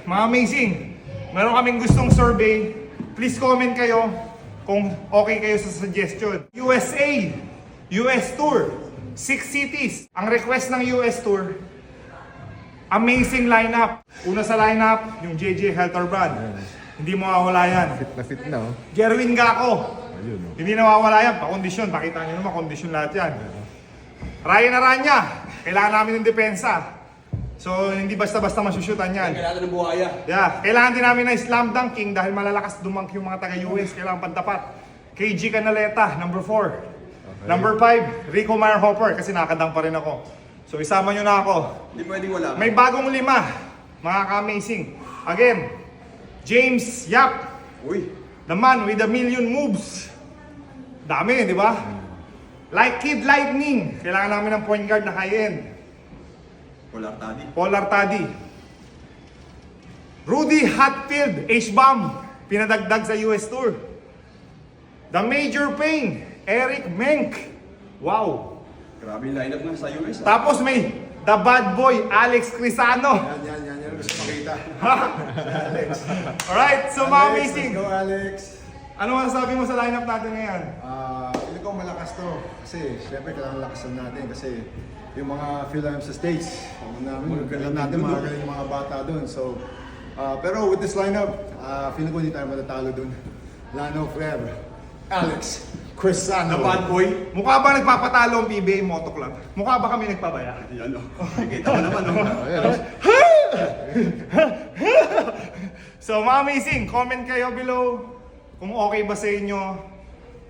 mga amazing, meron kaming gustong survey. Please comment kayo kung okay kayo sa suggestion. USA, US Tour, 6 cities. Ang request ng US Tour, amazing lineup. Una sa lineup, yung JJ Helterbrand. Hindi mawawala yan. Fit na fit na, oh. Jerwin Gaco. Ayun, oh. Hindi nawawala yan. Pa-kondisyon. Pakita nyo naman, kondisyon lahat yan. Ryan Aranya. Kailangan namin ng depensa. So, hindi basta-basta masyushutan yan. Kailangan ng buhaya. Yeah. Kailangan din namin ng slam dunking dahil malalakas dumunk yung mga taga-US. Kailangan pantapat. KG Canaleta, number 4. Okay. Number 5, Rico Meyerhopper kasi nakadang pa rin ako. So, isama nyo na ako. Hindi pwedeng wala. May bagong 5, mga ka-amazing. Again, James Yap, Uy. the man with a million moves. Dami, di ba? Like Kid Lightning, kailangan namin ng point guard na high-end. Polartadi. Paul Artadi. Rudy Hatfield, H-Bomb, pinadagdag sa US Tour. The Major Pain, Eric Menk. Wow. Grabe yung lineup nga sa US. Tapos may The Bad Boy, Alex Crisano. Yan. Gusto makita. Alright, so mga amazing. Let's go, Alex. Ano masasabi mo sa lineup natin ngayon? Feeling ko malakas to. Kasi, syempre, kailangan lakasan natin. Kasi, yung mga film sa States, alam natin magagaling yung mga bata doon. So, pero with this lineup, feeling ko hindi tayo matatalo doon. Lano forever. Alex Crisano. The bad boy. Mukha ba nagpapatalo ang PBA Moto Club? Mukha ba kami nagpabaya? Yan o. Nakikita mo naman o. So mga amazing, comment kayo below kung okay ba sa inyo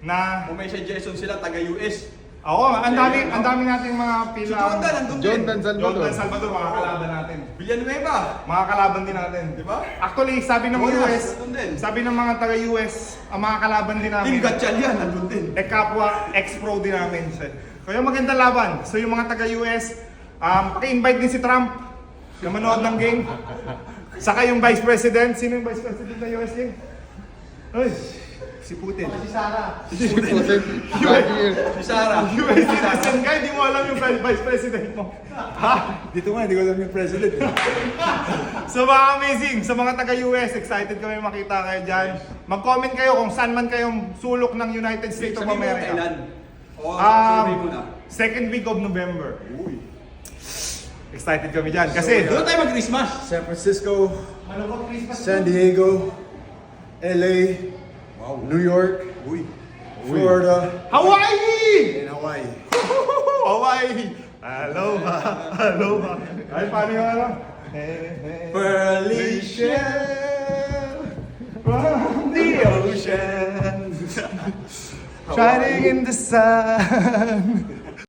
na Kung may suggestion sila, taga-US. ang dami nating mga pila. Si Jordan, nandun din. Jordan Salvador. Jordan Salvador, mga kalaban natin. Villanueva. Mga kalaban din natin. Di ba? Actually, sabi ng Bonas, US, nandun din. sabi ng mga taga-US, ang mga kalaban din namin. Team Gatchal yan, nandun din. Kapwa ex-pro din namin. Kaya maganda laban. So yung mga taga-US, paki-invite din si Trump na manood ng game. Saka yung Vice President. Sino yung Vice President ng USA? Ay, si Putin. Si Sara. Si Sarah. US citizen ka, hindi mo alam yung Vice President mo. Ha? Dito nga, hindi ko alam yung president. So mga amazing, sa mga taga-US, excited kami makita kayo dyan. Mag-comment kayo kung saan man kayong sulok ng United States of Sabi mo America. kailan? O, survey mo na. Second week of November. Excited kami dyan. Kasi, Doon tayo mag-Christmas. San Francisco, San Diego, LA, New York, Florida, Hawaii! and Hawaii. Hawaii! Aloha! Aloha! Ay, paano yung ano? Pearly shell from the ocean, shining in the sun.